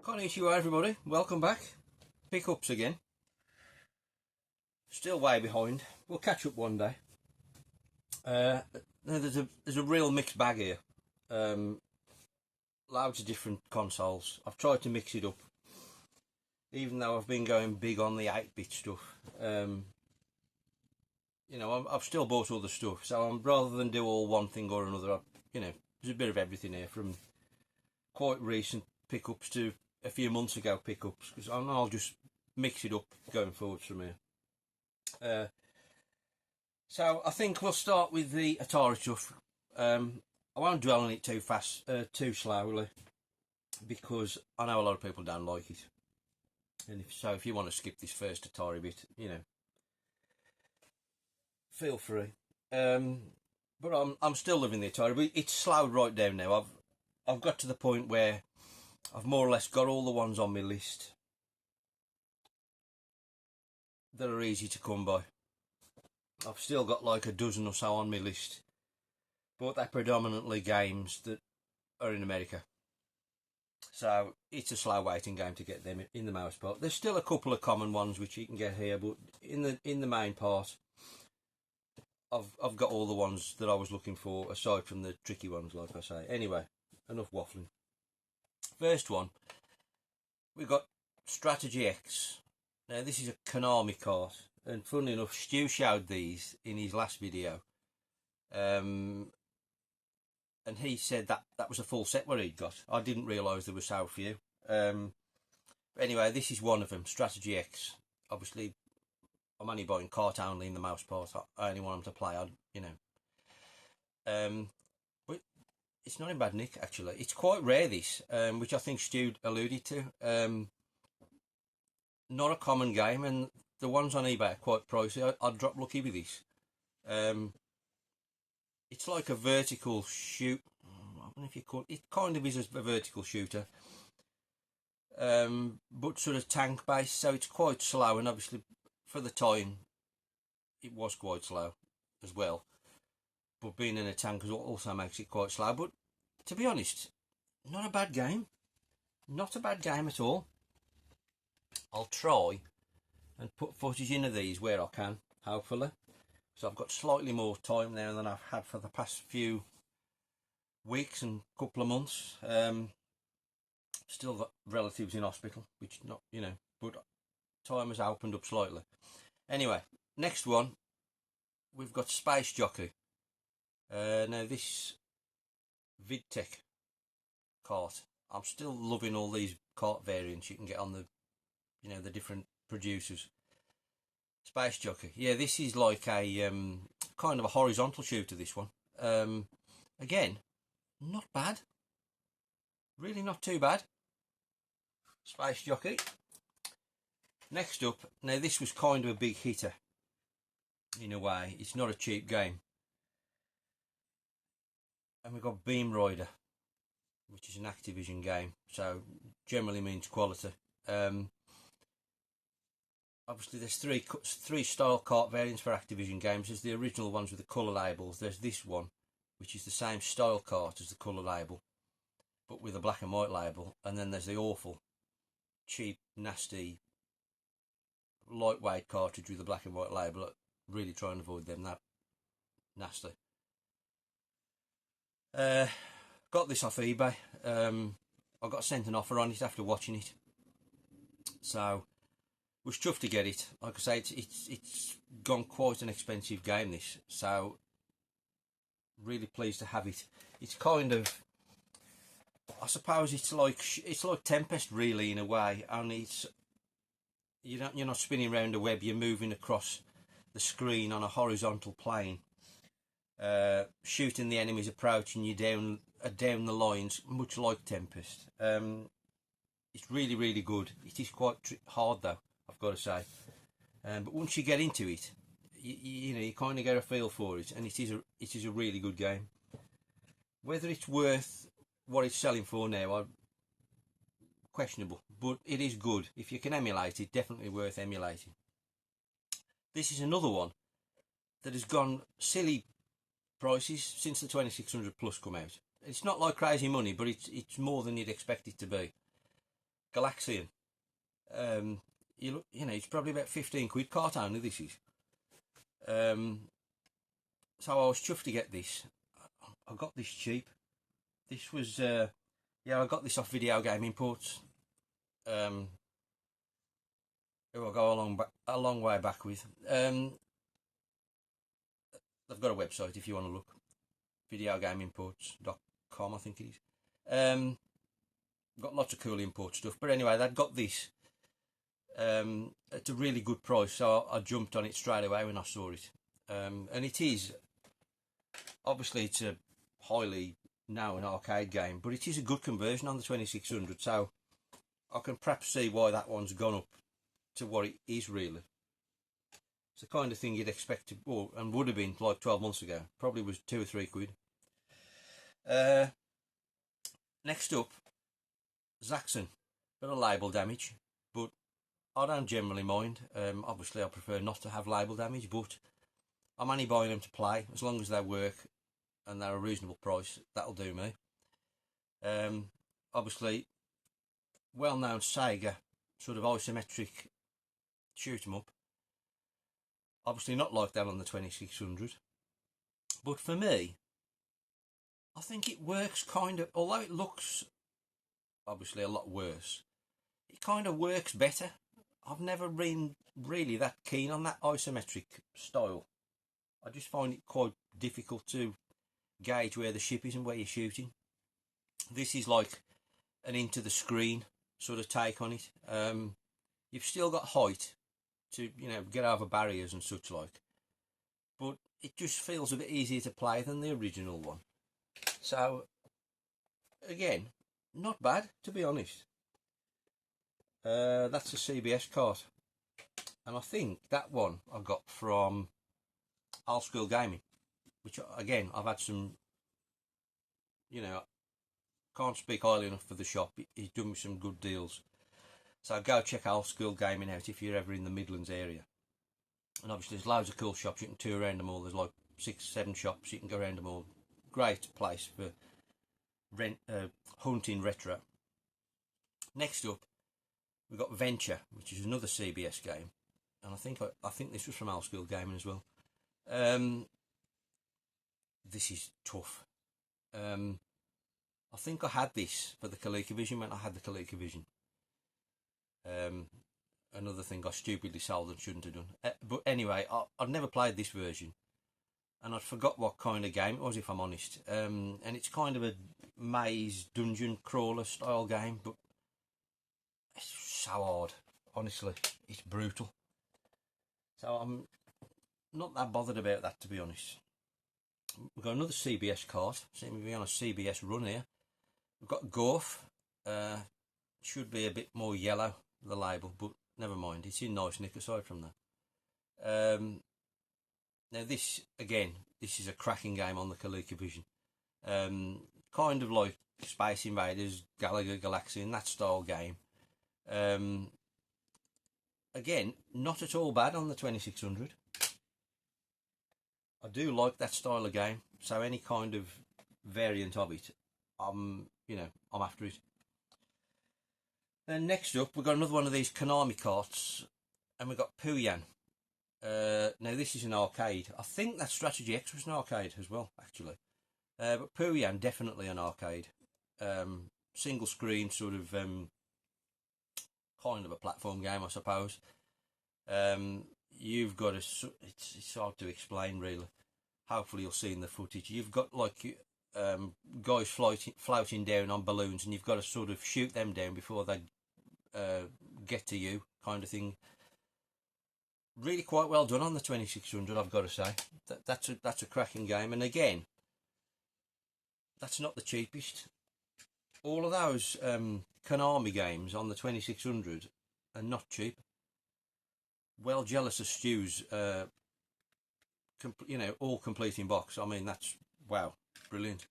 Konnichiwa everybody, welcome back. Pickups again. Still way behind. We'll catch up one day. There's a real mixed bag here. Loads of different consoles. I've tried to mix it up, even though I've been going big on the 8-bit stuff. You know, I've still bought all the stuff, so rather than do all one thing or another, there's a bit of everything here, from quite recent pickups to a few months ago pickups, because I'll just mix it up going forwards from here. So I think we'll start with the Atari stuff. I won't dwell on it too too slowly, because I know a lot of people don't like it, and if you want to skip this first Atari bit, feel free. But I'm still living the Atari, but it's slowed right down now. I've got to the point where I've more or less got all the ones on my list that are easy to come by. I've still got like a dozen or so on my list, but they're predominantly games that are in America. So it's a slow waiting game to get them in the most part. There's still a couple of common ones which you can get here, but in the main part, I've got all the ones that I was looking for, aside from the tricky ones, like I say. Anyway, enough waffling. First one, we've got Strategy X. Now this is a Konami cart, and funnily enough, Stu showed these in his last video, and he said that was a full set where he'd got. I didn't realise there were so few. But anyway, this is one of them, Strategy X. Obviously, I'm only buying cart only in the mouse part. I only want them to play on, but it's not in bad nick, actually. It's quite rare, this, which I think Stu alluded to. Not a common game, and the ones on eBay are quite pricey. I'd drop lucky with this. It's like a vertical shoot. I don't know if you call it. It kind of is a vertical shooter, but sort of tank based. So it's quite slow, and obviously for the time, it was quite slow as well. But being in a tank also makes it quite slow. But to be honest, not a bad game. Not a bad game at all. I'll try and put footage into these where I can, hopefully. So I've got slightly more time now than I've had for the past few weeks and couple of months. Still got relatives in hospital, which not, but time has opened up slightly. Anyway, next one, we've got Space Jockey. Now this VidTech cart, I'm still loving all these cart variants you can get on the the different producers. Space Jockey, yeah, this is like a kind of a horizontal shooter, this one. Again, not bad, really not too bad. Space Jockey. Next up, now this was kind of a big hitter in a way. It's not a cheap game, and we've got Beam Rider, which is an Activision game, so generally means quality. Obviously there's three style cart variants for Activision games. There's the original ones with the colour labels. There's this one, which is the same style cart as the colour label, but with a black and white label. And then there's the awful, cheap, nasty, lightweight cartridge with a black and white label. Really try and avoid them, that nasty. Got this off eBay. I got sent an offer on it after watching it, so was chuffed to get it. Like I say, it's gone quite an expensive game, this, so really pleased to have it. It's kind of, I suppose it's like Tempest, really, in a way. Only you're not spinning around a web. You're moving across the screen on a horizontal plane, shooting the enemies approaching you down the lines, much like Tempest. It's really, really good. It is quite hard though, I've got to say. But once you get into it, you kind of get a feel for it, and it is a really good game. Whether it's worth what it's selling for now, questionable, but it is good. If you can emulate it, definitely worth emulating. This is another one that has gone silly prices since the 2600 Plus come out. It's not like crazy money, but it's more than you'd expect it to be. Galaxian. You know, it's probably about 15 quid cart only, this is. So I was chuffed to get this. I got this cheap. This was, yeah, I got this off Video Game Imports. Who I go a long way back with. They've got a website if you want to look. videogameimports.com, I think it is. Got lots of cool import stuff. But anyway, they'd got this at a really good price, so I jumped on it straight away when I saw it. And it is, obviously it's a highly known arcade game, but it is a good conversion on the 2600, so I can perhaps see why that one's gone up to what it is really. It's the kind of thing you'd expect to, or, and would have been like 12 months ago. Probably was 2 or 3 quid. Next up, Zaxxon. Bit of label damage, but I don't generally mind. Obviously I prefer not to have label damage, but I'm only buying them to play. As long as they work and they're a reasonable price, that'll do me. Obviously, well-known Sega sort of isometric shoot 'em up. Obviously not like that on the 2600. But for me, I think it works kind of, although it looks obviously a lot worse, it kind of works better. I've never been really that keen on that isometric style. I just find it quite difficult to gauge where the ship is and where you're shooting. This is like an into the screen sort of take on it. You've still got height to, you know, get over barriers and such like, but it just feels a bit easier to play than the original one. So again, not bad, to be honest. That's a CBS cart, and I think that one I got from Old School Gaming, which again I've had some, you know, can't speak highly enough for the shop. He's done me some good deals, so go check Old School Gaming out if you're ever in the Midlands area. And obviously there's loads of cool shops, you can tour around them all. There's like 6-7 shops, you can go around them all. Great place for hunting retro. Next up, we've got Venture, which is another CBS game, and I think this was from Old School Gaming as well. This is tough. I think I had this for the ColecoVision when I had the ColecoVision. Another thing I stupidly sold and shouldn't have done. But anyway, I'd never played this version, and I'd forgot what kind of game it was, if I'm honest. And it's kind of a maze dungeon crawler style game, but it's so hard. Honestly, it's brutal. So I'm not that bothered about that, to be honest. We've got another CBS cart. Seem to be on a CBS run here. We've got Gorf. Should be a bit more yellow, the label, but never mind. It's in nice nick aside from that. Now this, again, this is a cracking game on the ColecoVision. Kind of like Space Invaders, Galaga Galaxian, that style game. Again, not at all bad on the 2600. I do like that style of game, so any kind of variant of it, I'm after it. Then next up, we've got another one of these Konami carts, and we've got Puyan. Now this is an arcade. I think that Strategy X was an arcade as well, actually. But Puyan, definitely an arcade. Single screen, sort of kind of a platform game, I suppose. You've got it's hard to explain really. Hopefully you'll see in the footage. You've got like guys floating down on balloons, and you've got to sort of shoot them down before they get to you, kind of thing. Really quite well done on the 2600, I've got to say. That's a cracking game, and again, that's not the cheapest. All of those Konami games on the 2600 are not cheap. Well jealous of Stu's, all complete in box. I mean, that's, wow, brilliant.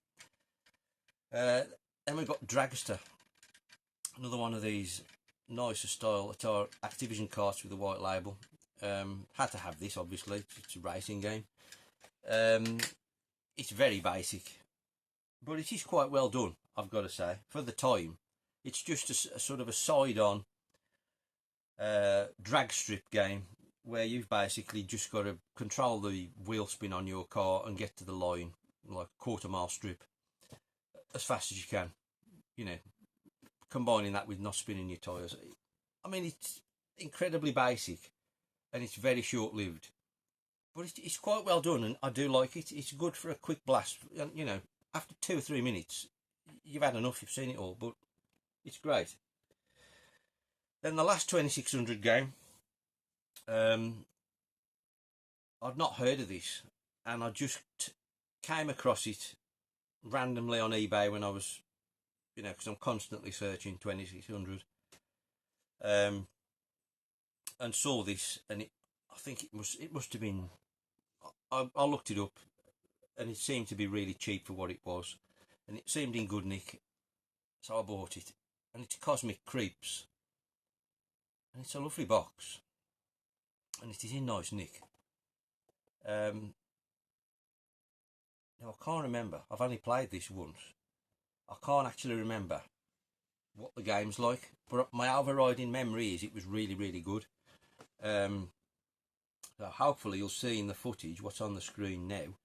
Then we've got Dragster, another one of these nicer style Atari Activision carts with a white label. Had to have this, obviously. It's a racing game. it's very basic, but it is quite well done, I've got to say, for the time. It's just a sort of a side-on drag strip game where you've basically just got to control the wheel spin on your car and get to the line, like a quarter-mile strip, as fast as you can. You know, combining that with not spinning your tyres. I mean, it's incredibly basic and it's very short-lived, but it's quite well done, and I do like it. It's good for a quick blast. You know, after 2 or 3 minutes, you've had enough, you've seen it all, but it's great. Then the last 2600 game, I'd not heard of this, and I just came across it randomly on eBay when I was, you know, because I'm constantly searching 2600, and saw this, and I think it must have been. I looked it up, and it seemed to be really cheap for what it was, and it seemed in good nick, so I bought it, and it's Cosmic Creeps, and it's a lovely box, and it is in nice nick. Now I can't remember. I've only played this once. I can't actually remember what the game's like, but my overriding memory is it was really, really good. So hopefully you'll see in the footage what's on the screen now.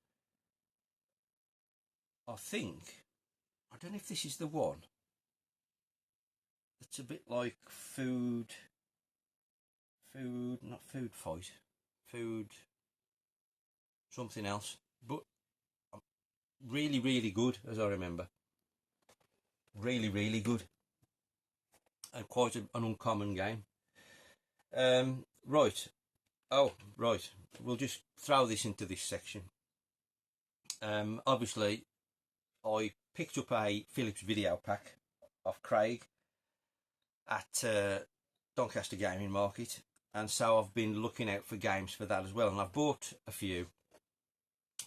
I don't know if this is the one. It's a bit like not food fight, food something else, but really, really good, as I remember. Really, really good, and quite an uncommon game. Right. Oh, right. We'll just throw this into this section. Obviously, I picked up a Philips video pack off Craig at Doncaster Gaming Market, and so I've been looking out for games for that as well, and I've bought a few,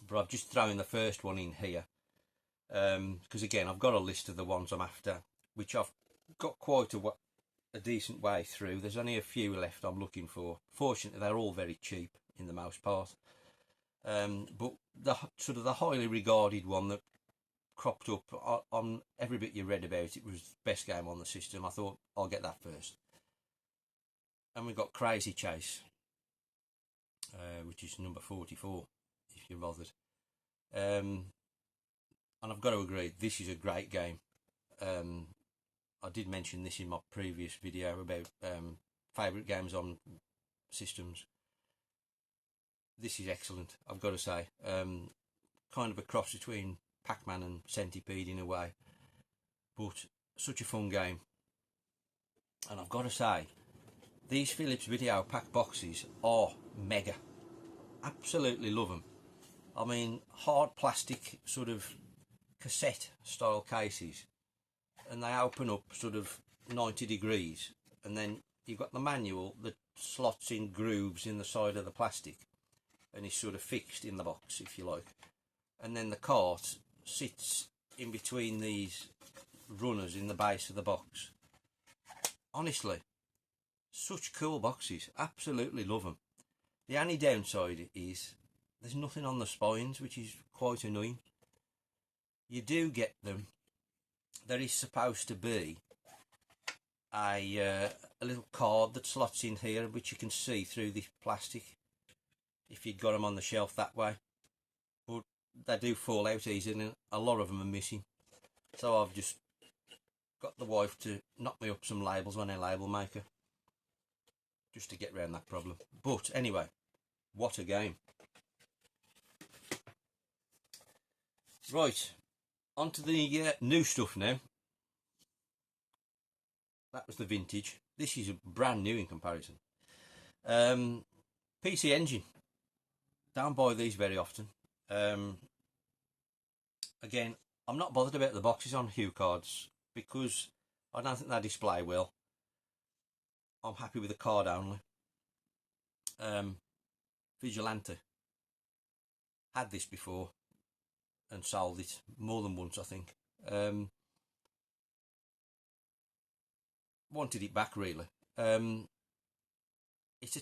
but I've just thrown the first one in here, because again I've got a list of the ones I'm after, which I've got quite a decent way through. There's only a few left I'm looking for. Fortunately, they're all very cheap in the most part, but the sort of the highly regarded one that cropped up on every bit you read about it was the best game on the system. I thought I'll get that first, and we've got Crazy Chase, which is number 44 if you're bothered, and I've got to agree, this is a great game. I did mention this in my previous video about favourite games on systems. This is excellent, I've got to say. Kind of a cross between Pac-Man and Centipede in a way, but such a fun game. And I've got to say, these Philips video pack boxes are mega. Absolutely love them. I mean, hard plastic sort of cassette style cases, and they open up sort of 90 degrees, and then you've got the manual that slots in grooves in the side of the plastic and is sort of fixed in the box, if you like, and then the cart sits in between these runners in the base of the box. Honestly, such cool boxes. Absolutely love them. The only downside is there's nothing on the spines, which is quite annoying. You do get them. There is supposed to be a little card that slots in here, which you can see through the plastic if you'd got them on the shelf that way, but they do fall out easily, and a lot of them are missing. So I've just got the wife to knock me up some labels on a label maker just to get around that problem. But anyway, what a game. Right, on to the new stuff now. That was the vintage. This is brand new in comparison. PC Engine. Don't buy these very often. Again, I'm not bothered about the boxes on Hue cards because I don't think they display well. I'm happy with the card only. Vigilante. Had this before and sold it more than once, I think. Wanted it back, really. It's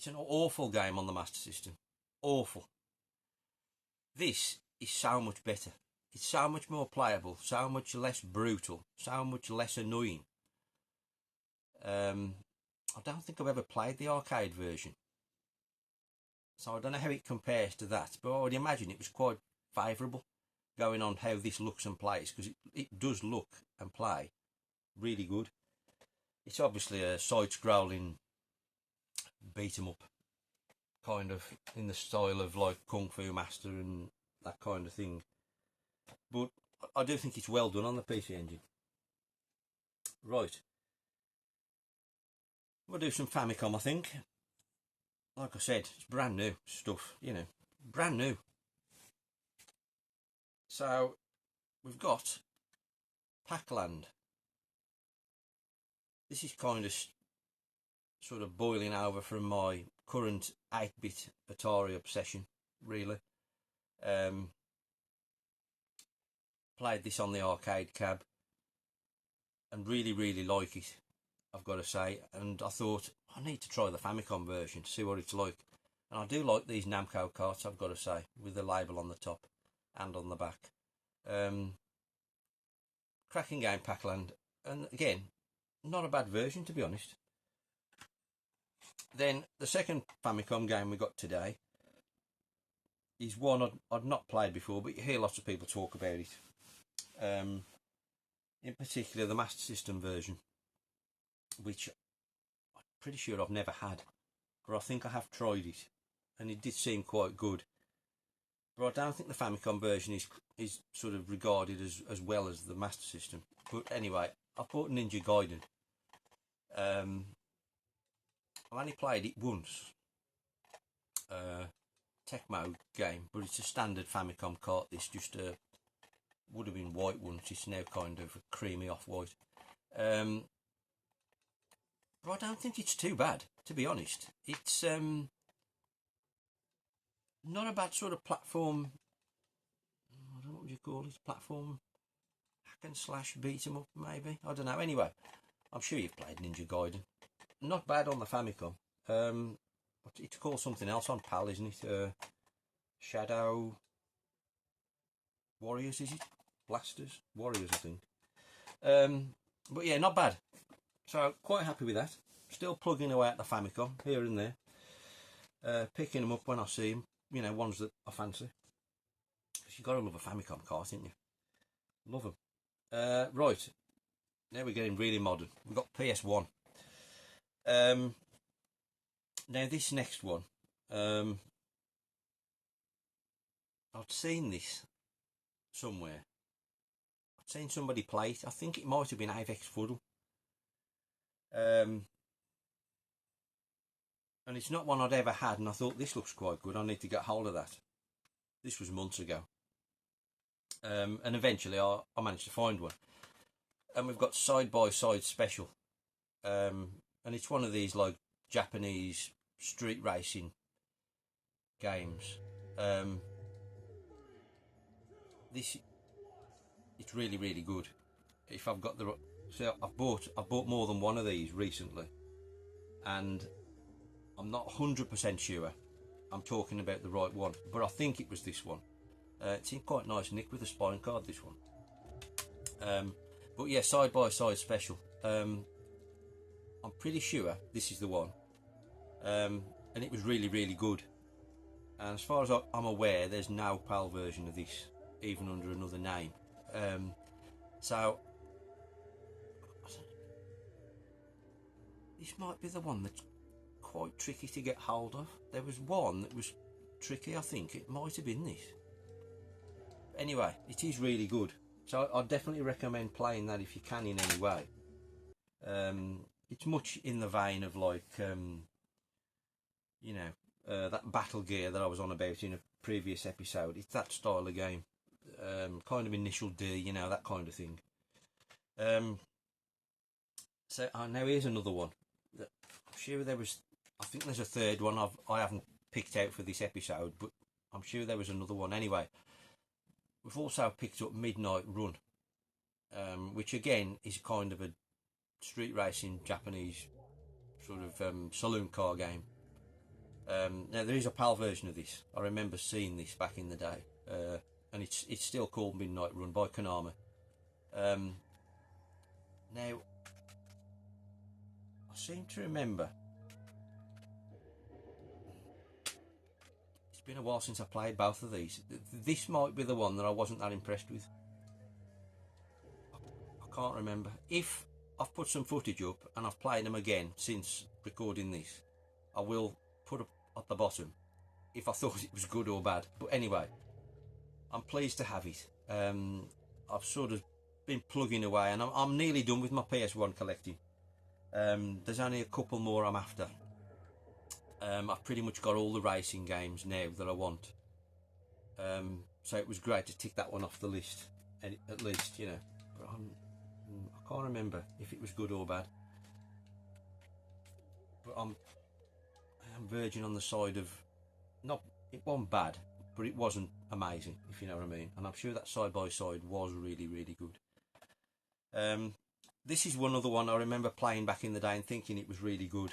an awful game on the Master System. Awful. This is so much better. It's so much more playable, so much less brutal, so much less annoying. I don't think I've ever played the arcade version, so I don't know how it compares to that, but I would imagine it was quite favourable going on how this looks and plays, because it does look and play really good. It's obviously a side-scrolling beat 'em up, kind of in the style of like Kung Fu Master and that kind of thing, but I do think it's well done on the PC Engine. Right, we'll do some Famicom, I think. Like I said, it's brand new stuff, you know, brand new. So we've got Pac-Land. This is kind of sort of boiling over from my current 8-bit Atari obsession, really. Played this on the arcade cab and really like it, I've got to say, and I thought I need to try the Famicom version to see what it's like. And I do like these Namco carts, I've got to say, with the label on the top and on the back. Cracking game, Pac-Land, and again, not a bad version, to be honest. Then the second Famicom game we got today is one I'd not played before, but you hear lots of people talk about it. In particular, the Master System version, which I'm pretty sure I've never had, but I think I have tried it, and it did seem quite good. But I don't think the Famicom version is sort of regarded as well as the Master System. But anyway, I bought Ninja Gaiden. I've only played it once. Tecmo game, but it's a standard Famicom cart. This just would have been white once. It's now kind of a creamy off-white. But I don't think it's too bad, to be honest. It's not a bad sort of platform. I don't know what you call it. Platform hack and slash beat 'em up, maybe. I don't know. Anyway, I'm sure you've played Ninja Gaiden. Not bad on the Famicom. But it's called something else on PAL, isn't it? Shadow Warriors, is it? Blasters? Warriors, I think. But yeah, not bad. So, quite happy with that. Still plugging away at the Famicom, here and there. Picking them up when I see them. You know, ones that I fancy. Because you've got to love a Famicom cart, haven't you? Love them. Right. Now we're getting really modern. We've got PS1. Now this next one, I've seen this somewhere. I've seen somebody play it. I think it might have been Avex Fuddle. And it's not one I'd ever had, and I thought this looks quite good. I need to get hold of that. This was months ago. And eventually I managed to find one. And we've got Side by Side Special. And it's one of these like Japanese street racing games. It's really good. If I've got the so I've bought more than one of these recently, and I'm not 100% sure I'm talking about the right one, but I think it was this one. It's in quite nice nick with a spine card, this one. But yeah, Side by Side Special. I'm pretty sure this is the one. And it was really good. And as far as I'm aware, there's no PAL version of this, even under another name. So this might be the one that's quite tricky to get hold of. There was one that was tricky, I think. It might have been this. Anyway, it is really good. So I'd definitely recommend playing that if you can in any way. It's much in the vein of like, you know, that Battle Gear that I was on about in a previous episode. It's that style of game. Kind of Initial D, you know, that kind of thing. So now here's another one. I'm sure there was, I think there's a third one I haven't picked out for this episode, but I'm sure there was another one. Anyway, we've also picked up Midnight Run, which again is kind of a street racing Japanese sort of saloon car game. Now there is a PAL version of this. I remember seeing this back in the day, and it's still called Midnight Run by Konami. Now, I seem to remember, it's been a while since I played both of these. This might be the one that I wasn't that impressed with. I can't remember. If I've put some footage up and I've played them again since recording this, I will put up at the bottom if I thought it was good or bad. But anyway, I'm pleased to have it. I've sort of been plugging away, and I'm nearly done with my PS1 collecting. There's only a couple more I'm after. I've pretty much got all the racing games now that I want. So it was great to tick that one off the list, at least, you know. But I can't remember if it was good or bad. But I am verging on the side of, not, it wasn't bad, but it wasn't amazing, if you know what I mean. And I'm sure that side by side was really, really good. This is one other one I remember playing back in the day and thinking it was really good.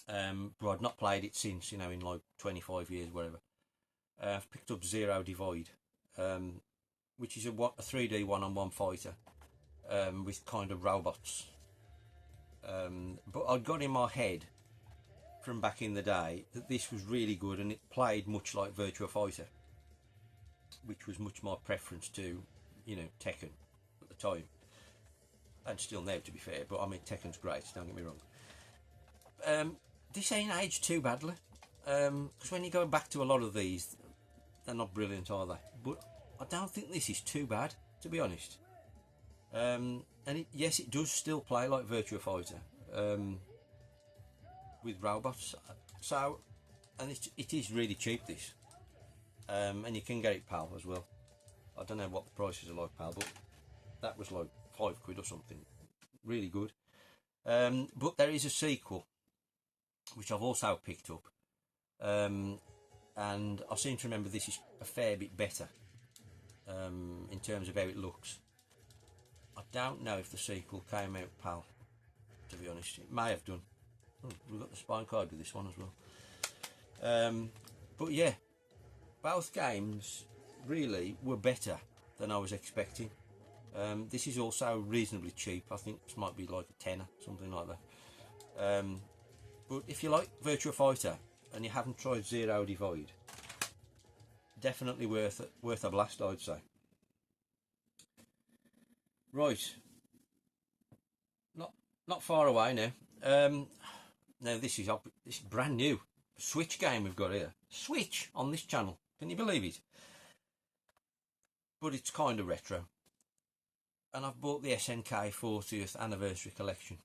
But I'd not played it since, you know, in like 25 years, whatever. I've picked up Zero Divide, which is a 3D one-on-one fighter with kind of robots. But I'd got in my head from back in the day that this was really good, and it played much like Virtua Fighter, which was much my preference to, you know, Tekken at the time. And still now, to be fair, but I mean, Tekken's great, don't get me wrong. This ain't aged too badly, because when you go back to a lot of these, they're not brilliant, are they? But I don't think this is too bad, to be honest. And yes, it does still play like Virtua Fighter, with robots. So, and it is really cheap, this, and you can get it PAL as well. I don't know what the prices are like PAL, but that was like £5 or something. Really good. But there is a sequel which I've also picked up, and I seem to remember this is a fair bit better in terms of how it looks. I don't know if the sequel came out PAL, to be honest. It may have done. We've got the spine card with this one as well. But yeah, both games really were better than I was expecting. This is also reasonably cheap. I think this might be like a tenner, something like that. But if you like Virtua Fighter and you haven't tried Zero Divide, definitely worth a blast, I'd say. Right, not far away now. Now this is brand new Switch game we've got here. Switch on this channel. Can you believe it? But it's kind of retro. And I've bought the SNK 40th anniversary collection.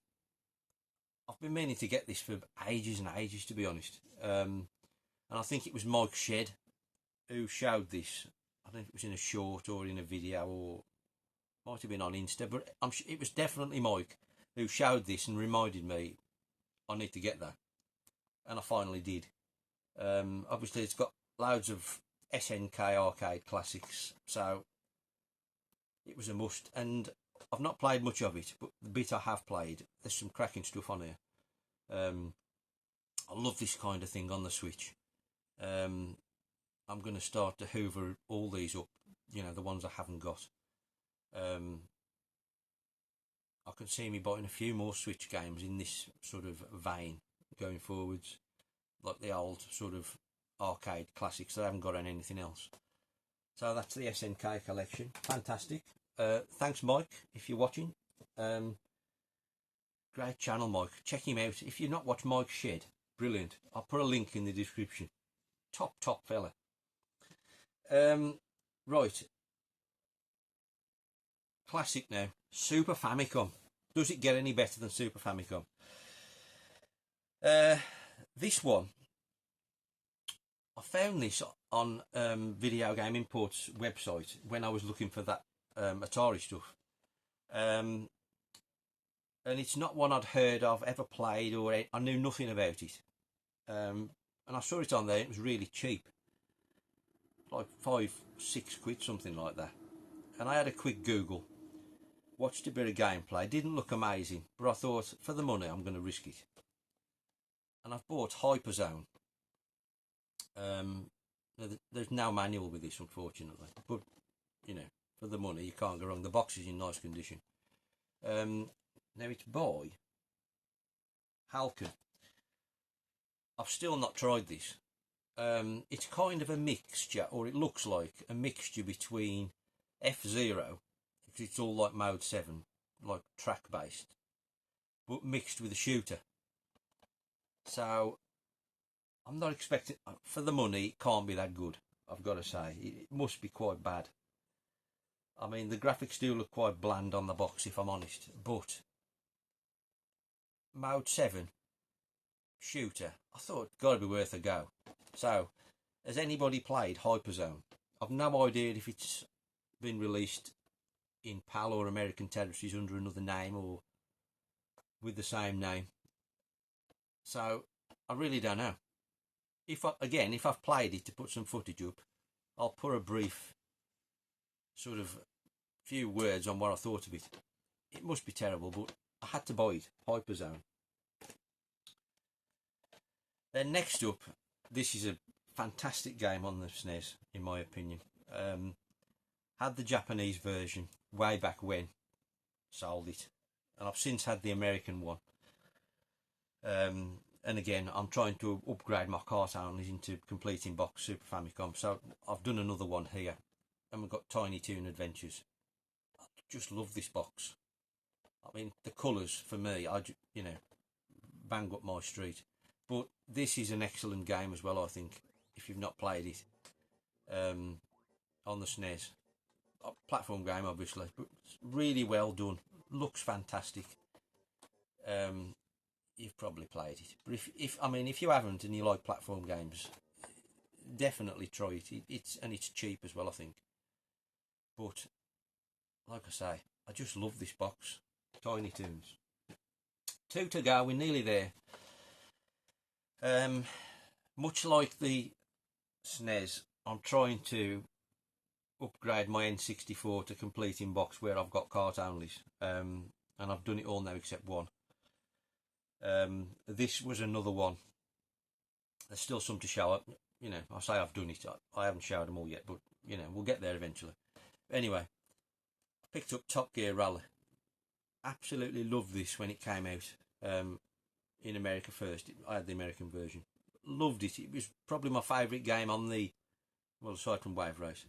I've been meaning to get this for ages and ages, to be honest. And I think it was Mike Shed who showed this. I don't know if it was in a short or in a video, or might have been on Insta, but it was definitely Mike who showed this and reminded me I need to get that. And I finally did. Obviously it's got loads of SNK arcade classics, so it was a must. And I've not played much of it, but the bit I have played, there's some cracking stuff on here. I love this kind of thing on the Switch. I'm going to start to hoover all these up, you know, the ones I haven't got. I can see me buying a few more Switch games in this sort of vein going forwards, like the old sort of arcade classics that I haven't got on anything else. So that's the SNK collection. Fantastic. Thanks, Mike, if you're watching. Great channel, Mike. Check him out. If you've not watched Mike Shed, brilliant. I'll put a link in the description. Top fella. Right. Classic now. Super Famicom. Does it get any better than Super Famicom? This one, I found this on Video Game Import's website when I was looking for that Atari stuff. And it's not one I'd heard of, ever played, or I knew nothing about it. And I saw it on there. It was really cheap, like £5-6, something like that. And I had a quick Google, watched a bit of gameplay. Didn't look amazing, but I thought, for the money, I'm going to risk it. And I've bought Hyperzone. There's no manual with this, unfortunately, but you know, for the money you can't go wrong. The box is in nice condition. Now it's by Halcon. I've still not tried this. It's kind of a mixture, or it looks like a mixture between F-Zero, because it's all like Mode 7, like track based, but mixed with a shooter. So I'm not expecting, for the money, it can't be that good, I've got to say. It must be quite bad. I mean, the graphics do look quite bland on the box, if I'm honest, but Mode 7 shooter, I thought, gotta be worth a go. So, has anybody played Hyperzone? I've no idea if it's been released in PAL or American territories under another name or with the same name. So, I really don't know. If I've played it to put some footage up, I'll put a brief sort of few words on what I thought of it. It must be terrible, but I had to buy it. Hyperzone. Then next up, this is a fantastic game on the SNES, in my opinion. Had the Japanese version way back when, sold it, and I've since had the American one. And again, I'm trying to upgrade my cart only into completing box Super Famicom, so I've done another one here, and we've got Tiny Toon Adventures. I just love this box. I mean, the colours for me, bang up my street. But this is an excellent game as well, I think, if you've not played it. On the SNES. A platform game, obviously, but it's really well done. Looks fantastic. You've probably played it. But if you haven't and you like platform games, definitely try it. It's cheap as well, I think. But, like I say, I just love this box. Tiny Toons. 2 to go, we're nearly there. Much like the SNES, I'm trying to upgrade my N64 to complete in box where I've got cart onlys, and I've done it all now except one. This was another one. There's still some to show up. I say I've done it. I haven't showed them all yet, but we'll get there eventually. Anyway, I picked up Top Gear Rally. Absolutely loved this when it came out. In America first. I had the American version. Loved it. It was probably my favourite game on the, well, aside from Wave Race,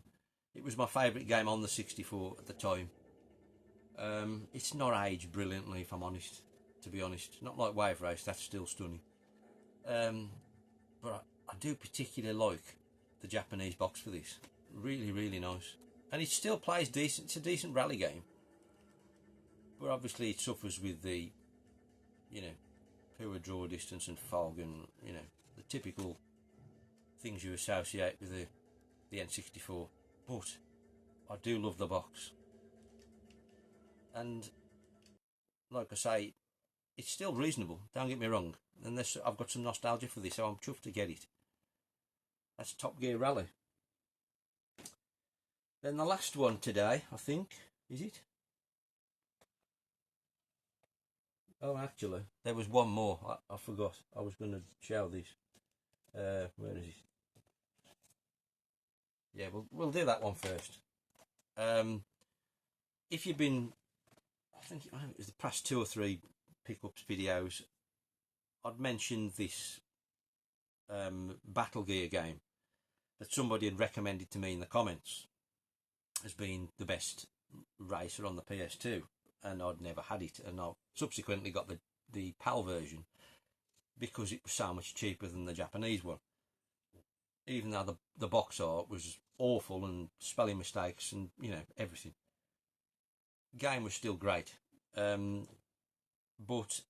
it was my favourite game on the 64 at the time. It's not aged brilliantly, if I'm honest, to be honest. Not like Wave Race, that's still stunning. But I do particularly like the Japanese box for this. Really, really nice. And it still plays decent. It's a decent rally game. But obviously it suffers with the, poor draw distance and fog and, the typical things you associate with the N64. But I do love the box. And, like I say, it's still reasonable, don't get me wrong. And I've got some nostalgia for this, so I'm chuffed to get it. That's Top Gear Rally. Then the last one today, I think, is it? Oh, actually, there was one more. I forgot. I was going to show this. Where is it? Yeah, we'll do that one first. If you've been, I think it was the past 2 or 3 pickups videos, I'd mentioned this Battle Gear game that somebody had recommended to me in the comments as being the best racer on the PS2, and I'd never had it, and I subsequently got the PAL version because it was so much cheaper than the Japanese one, even though the box art was awful and spelling mistakes and everything. Game was still great, but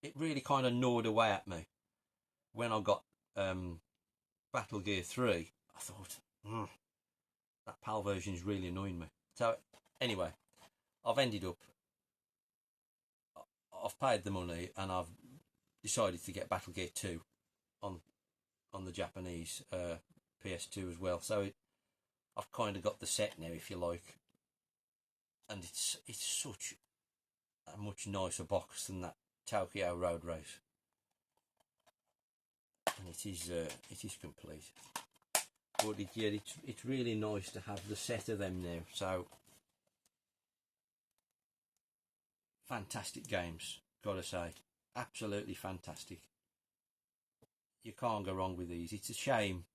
it really kind of gnawed away at me when I got Battle Gear 3. I thought, that PAL version is really annoying me. So anyway, I've paid the money and I've decided to get Battle Gear 2 on the Japanese PS2 as well. So I've kind of got the set now, if you like, and it's such a much nicer box than that Tokyo Road Race, and it is complete. but yeah, it's really nice to have the set of them now. So fantastic games, gotta say, absolutely fantastic. You can't go wrong with these. It's a shame,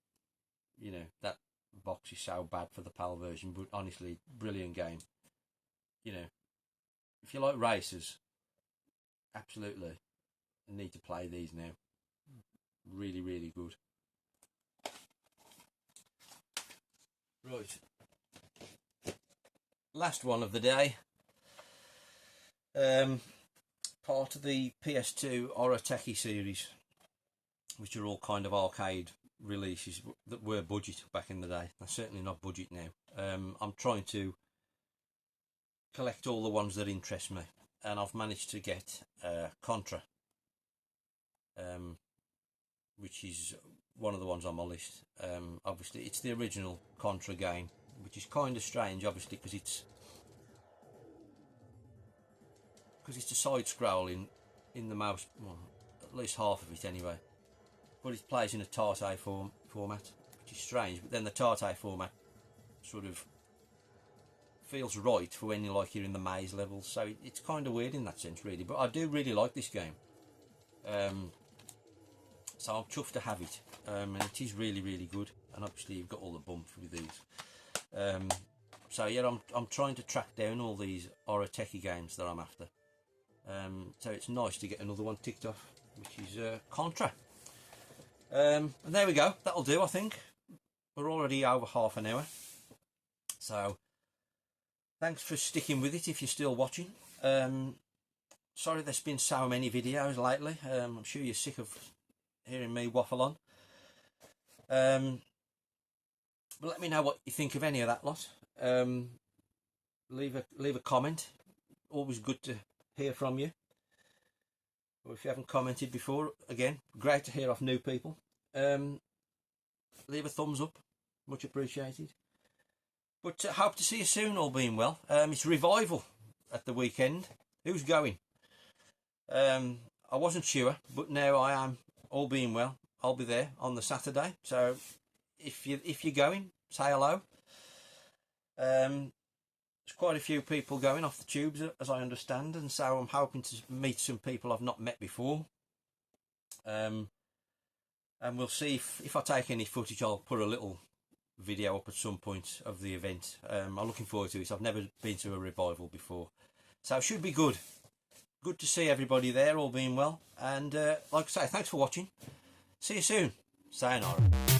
you know, that box is so bad for the PAL version, but honestly, brilliant game. You know, if you like racers, absolutely need to play these now. Really, really good. Right, last one of the day. Part of the PS2 RAMPAGE series, which are all kind of arcade releases that were budget back in the day. They're certainly not budget now. I'm trying to collect all the ones that interest me, and I've managed to get Contra, which is one of the ones on my list. Obviously, it's the original Contra game, which is kind of strange, obviously, because it's a side-scrolling in the most, well, at least half of it anyway. But it plays in a Tarte format, which is strange. But then the Tarte format sort of feels right for when you're in the maze levels. So it's kind of weird in that sense, really. But I do really like this game. So I'm chuffed to have it. And it is really, really good. And obviously you've got all the bumps with these. So yeah, I'm trying to track down all these RAMPAGE games that I'm after. So it's nice to get another one ticked off, which is Contra. And there we go, that'll do. I think we're already over half an hour, so thanks for sticking with it if you're still watching. Sorry there's been so many videos lately. I'm sure you're sick of hearing me waffle on. But let me know what you think of any of that lot. Leave a comment. Always good to hear from you. Or if you haven't commented before, again, great to hear off new people. Leave a thumbs up, much appreciated. But hope to see you soon, all being well. It's Revival at the weekend. Who's going? I wasn't sure, but now I am, all being well. I'll be there on the Saturday. So if you're going, say hello. There's quite a few people going off the tubes, as I understand, and so I'm hoping to meet some people I've not met before. And we'll see if I take any footage. I'll put a little video up at some point of the event. I'm looking forward to it. I've never been to a Revival before, so it should be good. Good to see everybody there, all being well. And like I say, thanks for watching. See you soon. Sayonara.